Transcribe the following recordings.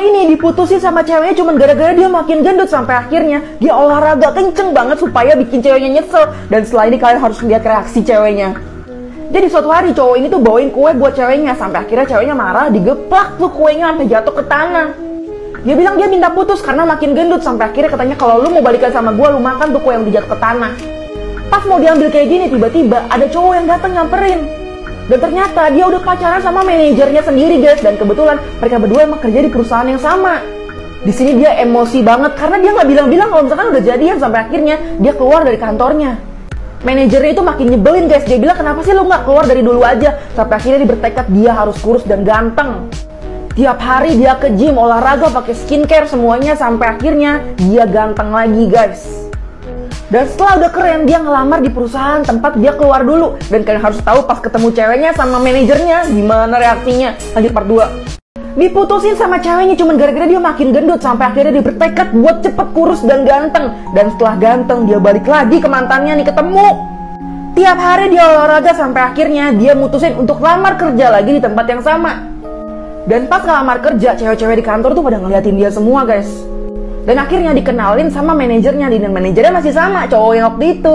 Cowok ini diputusin sama ceweknya cuman gara-gara dia makin gendut, sampai akhirnya dia olahraga kenceng banget supaya bikin ceweknya nyesel. Dan setelah ini kalian harus lihat reaksi ceweknya. Jadi suatu hari cowok ini tuh bawain kue buat ceweknya, sampai akhirnya ceweknya marah, digeplak tuh kuenya sampai jatuh ke tanah. Dia bilang dia minta putus karena makin gendut, sampai akhirnya katanya kalau lu mau balikan sama gue, lu makan tuh kue yang dijatuh ke tanah. Pas mau diambil kayak gini, tiba-tiba ada cowok yang datang nyamperin. Dan ternyata dia udah pacaran sama manajernya sendiri guys, dan kebetulan mereka berdua emang kerja di perusahaan yang sama. Di sini dia emosi banget karena dia nggak bilang-bilang kalau misalkan udah jadian, sampai akhirnya dia keluar dari kantornya. Manajernya itu makin nyebelin guys, dia bilang kenapa sih lu nggak keluar dari dulu aja, sampai akhirnya dia bertekad dia harus kurus dan ganteng. Tiap hari dia ke gym, olahraga, pakai skincare semuanya, sampai akhirnya dia ganteng lagi guys. Dan setelah udah keren, dia ngelamar di perusahaan tempat dia keluar dulu. Dan kalian harus tahu pas ketemu ceweknya sama manajernya gimana reaksinya. Lanjut part 2. Diputusin sama ceweknya cuman gara-gara dia makin gendut, sampai akhirnya dia bertekad buat cepet kurus dan ganteng. Dan setelah ganteng dia balik lagi ke mantannya nih, ketemu. Tiap hari dia olahraga, sampai akhirnya dia mutusin untuk lamar kerja lagi di tempat yang sama. Dan pas ngelamar kerja, cewek-cewek di kantor tuh pada ngeliatin dia semua guys. Dan akhirnya dikenalin sama manajernya, dan manajernya masih sama cowok yang waktu itu.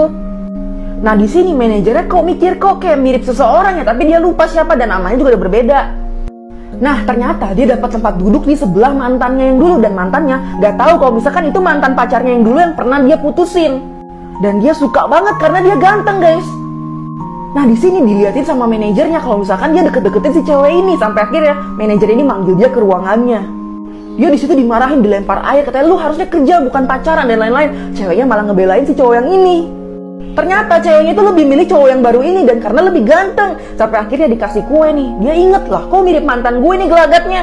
Nah di sini manajernya kok mikir kok kayak mirip seseorang ya, tapi dia lupa siapa dan namanya juga udah berbeda. Nah ternyata dia dapat tempat duduk di sebelah mantannya yang dulu, dan mantannya gak tahu kalau misalkan itu mantan pacarnya yang dulu yang pernah dia putusin. Dan dia suka banget karena dia ganteng guys. Nah di sini diliatin sama manajernya kalau misalkan dia deket-deketin si cewek ini, sampai akhirnya manajer ini manggil dia ke ruangannya. Dia di situ dimarahin, dilempar air, katanya lu harusnya kerja bukan pacaran dan lain-lain. Ceweknya malah ngebelain si cowok yang ini. Ternyata ceweknya itu lebih milih cowok yang baru ini, dan karena lebih ganteng, sampai akhirnya dikasih kue nih. Dia inget lah, kok mirip mantan gue nih gelagatnya.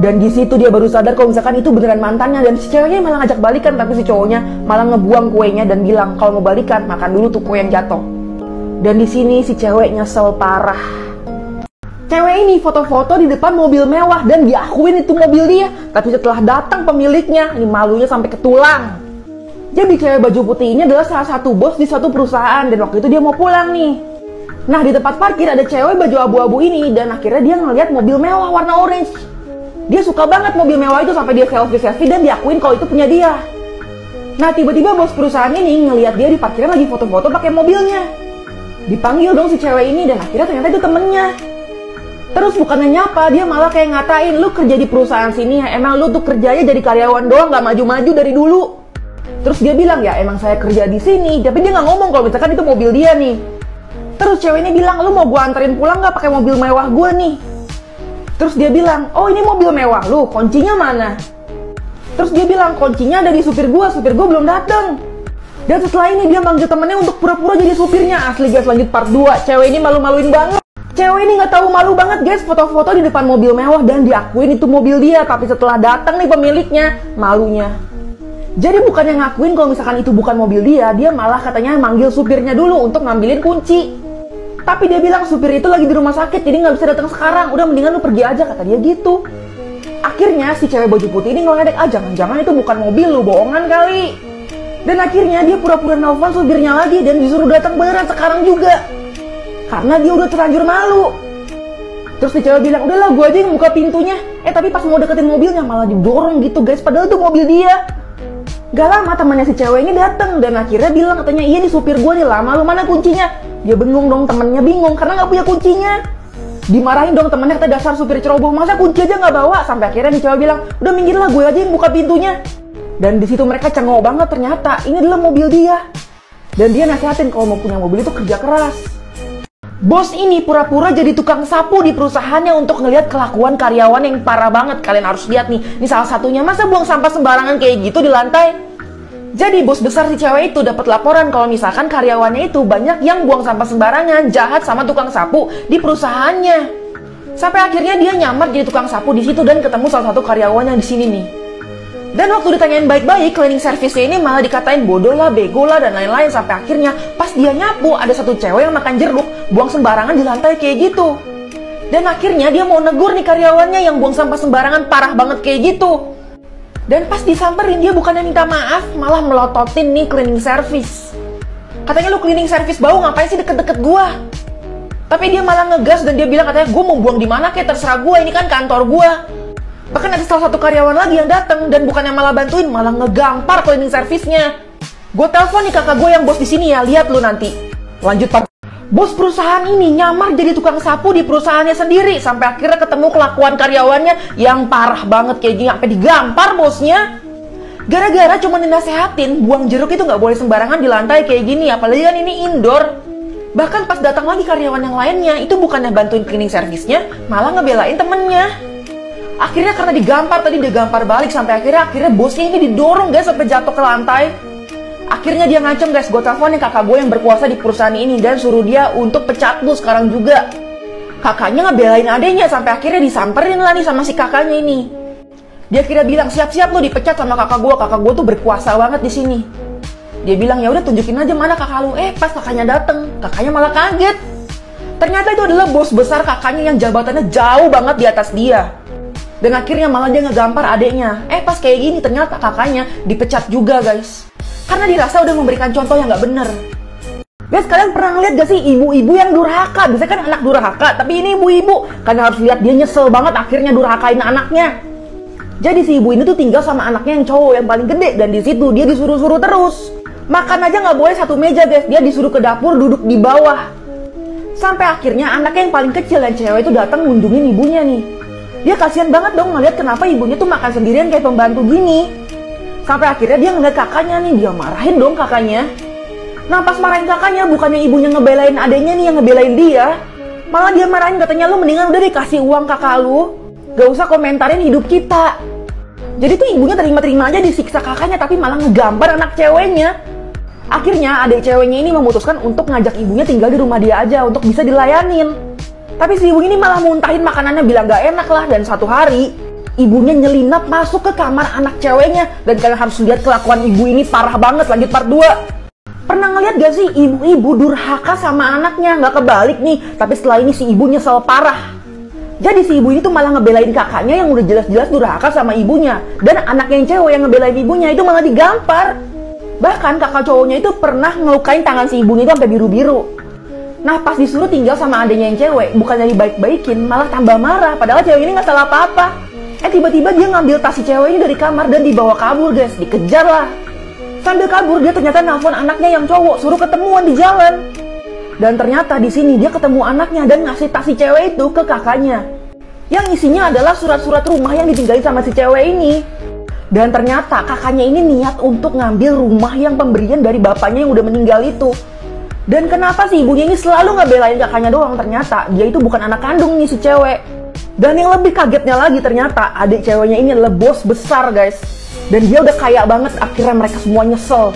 Dan di situ dia baru sadar kalau misalkan itu beneran mantannya, dan si ceweknya malah ngajak balikan, tapi si cowoknya malah ngebuang kuenya dan bilang kalau mau balikan makan dulu tuh kue yang jatuh. Dan di sini si cewek nyesel parah. Cewek ini foto-foto di depan mobil mewah dan diakuin itu mobil dia. Tapi setelah datang pemiliknya, ini malunya sampai ke tulang. Jadi cewek baju putih ini adalah salah satu bos di suatu perusahaan, dan waktu itu dia mau pulang nih. Nah di tempat parkir ada cewek baju abu-abu ini, dan akhirnya dia ngeliat mobil mewah warna orange. Dia suka banget mobil mewah itu, sampai dia selfie-selfie dan diakuin kalau itu punya dia. Nah tiba-tiba bos perusahaan ini ngeliat dia di parkiran lagi foto-foto pakai mobilnya. Dipanggil dong si cewek ini, dan akhirnya ternyata itu temennya. Terus bukannya nyapa, dia malah kayak ngatain, lu kerja di perusahaan sini ya, emang lu tuh kerjanya jadi karyawan doang, gak maju-maju dari dulu. Terus dia bilang, ya emang saya kerja di sini, tapi dia gak ngomong kalau misalkan itu mobil dia nih. Terus cewek ini bilang, lu mau gua anterin pulang gak pakai mobil mewah gua nih? Terus dia bilang, oh ini mobil mewah lu, kuncinya mana? Terus dia bilang, kuncinya ada di supir gua belum dateng. Dan setelah ini dia manggil temennya untuk pura-pura jadi supirnya. Asli guys, lanjut part 2, cewek ini malu-maluin banget. Cewek ini nggak tahu malu banget guys, foto-foto di depan mobil mewah dan diakuin itu mobil dia. Tapi setelah datang nih pemiliknya, malunya. Jadi bukannya ngakuin kalau misalkan itu bukan mobil dia, dia malah katanya manggil supirnya dulu untuk ngambilin kunci. Tapi dia bilang supir itu lagi di rumah sakit, jadi nggak bisa datang sekarang. Udah mendingan lu pergi aja, kata dia gitu. Akhirnya si cewek baju putih ini ngeledek, jangan-jangan itu bukan mobil lu, bohongan kali. Dan akhirnya dia pura-pura nelfon supirnya lagi dan disuruh datang beneran sekarang juga. Karena dia udah terlanjur malu. Terus si cewek bilang, udahlah gue aja yang buka pintunya. Tapi pas mau deketin mobilnya malah didorong gitu guys, padahal itu mobil dia. Gak lama temannya si cewek ini datang dan akhirnya bilang, katanya iya nih supir gue nih, lama lu mana kuncinya? Dia bengong dong, temennya bingung karena gak punya kuncinya. Dimarahin dong temennya, kata dasar supir ceroboh, masa kunci aja gak bawa? Sampai akhirnya nih cewek bilang, udah minggir lah, gue aja yang buka pintunya. Dan di situ mereka cengok banget, ternyata ini adalah mobil dia. Dan dia nasihatin kalau mau punya mobil itu kerja keras. Bos ini pura-pura jadi tukang sapu di perusahaannya untuk ngelihat kelakuan karyawan yang parah banget. Kalian harus lihat nih, ini salah satunya, masa buang sampah sembarangan kayak gitu di lantai. Jadi bos besar si cewek itu dapat laporan kalau misalkan karyawannya itu banyak yang buang sampah sembarangan, jahat sama tukang sapu di perusahaannya. Sampai akhirnya dia nyamar jadi tukang sapu di situ dan ketemu salah satu karyawan yang di sini nih. Dan waktu ditanyain baik-baik, cleaning service-nya ini malah dikatain bodoh lah, bego lah, dan lain-lain. Sampai akhirnya pas dia nyapu, ada satu cewek yang makan jeruk, buang sembarangan di lantai kayak gitu. Dan akhirnya dia mau negur nih karyawannya yang buang sampah sembarangan parah banget kayak gitu. Dan pas disamperin, dia bukannya minta maaf, malah melototin nih cleaning service. Katanya, lu cleaning service bau, ngapain sih deket-deket gua? Tapi dia malah ngegas dan dia bilang, katanya, gue mau buang di mana kayak terserah gua, ini kan kantor gua. Bahkan ada salah satu karyawan lagi yang datang dan bukannya malah bantuin, malah ngegampar cleaning service-nya. Gue telepon nih kakak gue yang bos di sini ya, lihat lu nanti. Lanjut part. Bos perusahaan ini nyamar jadi tukang sapu di perusahaannya sendiri sampai akhirnya ketemu kelakuan karyawannya yang parah banget kayak gini sampai digampar bosnya. Gara-gara cuma dinasehatin buang jeruk itu nggak boleh sembarangan di lantai kayak gini, apalagi kan ini indoor. Bahkan pas datang lagi karyawan yang lainnya itu bukannya bantuin cleaning service-nya, malah ngebelain temennya. Akhirnya karena digampar tadi dia gampar balik sampai akhirnya bosnya ini didorong guys sampai jatuh ke lantai. Akhirnya dia ngancem guys, gue teleponin kakak gue yang berkuasa di perusahaan ini dan suruh dia untuk pecat lu sekarang juga. Kakaknya ngebelain adenya sampai akhirnya disamperin lah nih sama si kakaknya ini. Dia kira bilang siap-siap lu dipecat sama kakak gue tuh berkuasa banget di sini. Dia bilang ya udah tunjukin aja mana kakak lu. Pas kakaknya dateng, kakaknya malah kaget. Ternyata itu adalah bos besar kakaknya yang jabatannya jauh banget di atas dia. Dan akhirnya malah dia ngegampar adeknya. Pas kayak gini ternyata kakaknya dipecat juga guys. Karena dirasa udah memberikan contoh yang gak bener. Guys, kalian pernah ngeliat gak sih ibu-ibu yang durhaka? Biasanya kan anak durhaka, tapi ini ibu-ibu. Karena harus lihat dia nyesel banget akhirnya durhakain anaknya. Jadi si ibu ini tuh tinggal sama anaknya yang cowok yang paling gede. Dan di situ dia disuruh-suruh terus. Makan aja gak boleh satu meja guys. Dia disuruh ke dapur duduk di bawah. Sampai akhirnya anaknya yang paling kecil yang cewek itu datang ngunjungin ibunya nih. Dia kasihan banget dong ngeliat kenapa ibunya tuh makan sendirian kayak pembantu gini. Sampai akhirnya dia ngeliat kakaknya nih, dia marahin dong kakaknya. Nah pas marahin kakaknya, bukannya ibunya ngebelain adeknya nih yang ngebelain dia. Malah dia marahin katanya lu mendingan udah dikasih uang kakak lu. Gak usah komentarin hidup kita. Jadi tuh ibunya terima-terima aja disiksa kakaknya tapi malah ngegambar anak ceweknya. Akhirnya adik ceweknya ini memutuskan untuk ngajak ibunya tinggal di rumah dia aja untuk bisa dilayanin. Tapi si ibu ini malah muntahin makanannya bilang gak enak lah. Dan satu hari ibunya nyelinap masuk ke kamar anak ceweknya. Dan kalian harus lihat kelakuan ibu ini parah banget. Lanjut part 2. Pernah ngeliat gak sih ibu-ibu durhaka sama anaknya? Gak kebalik nih. Tapi setelah ini si ibu nyesel parah. Jadi si ibu ini tuh malah ngebelain kakaknya yang udah jelas-jelas durhaka sama ibunya. Dan anaknya yang cewek yang ngebelain ibunya itu malah digampar. Bahkan kakak cowoknya itu pernah ngelukain tangan si ibunya itu sampai biru-biru. Nah pas disuruh tinggal sama adenya yang cewek, bukannya dibaik-baikin, malah tambah marah. Padahal cewek ini gak salah apa-apa. Tiba-tiba dia ngambil tas si cewek ini dari kamar dan dibawa kabur guys. Dikejar lah. Sambil kabur dia ternyata nelfon anaknya yang cowok, suruh ketemuan di jalan. Dan ternyata di sini dia ketemu anaknya dan ngasih tas si cewek itu ke kakaknya. Yang isinya adalah surat-surat rumah yang ditinggalin sama si cewek ini. Dan ternyata kakaknya ini niat untuk ngambil rumah yang pemberian dari bapaknya yang udah meninggal itu. Dan kenapa sih ibunya ini selalu ngebelain kakaknya doang? Ternyata dia itu bukan anak kandung nih si cewek. Dan yang lebih kagetnya lagi ternyata adik ceweknya ini adalah bos besar guys. Dan dia udah kaya banget, akhirnya mereka semua nyesel.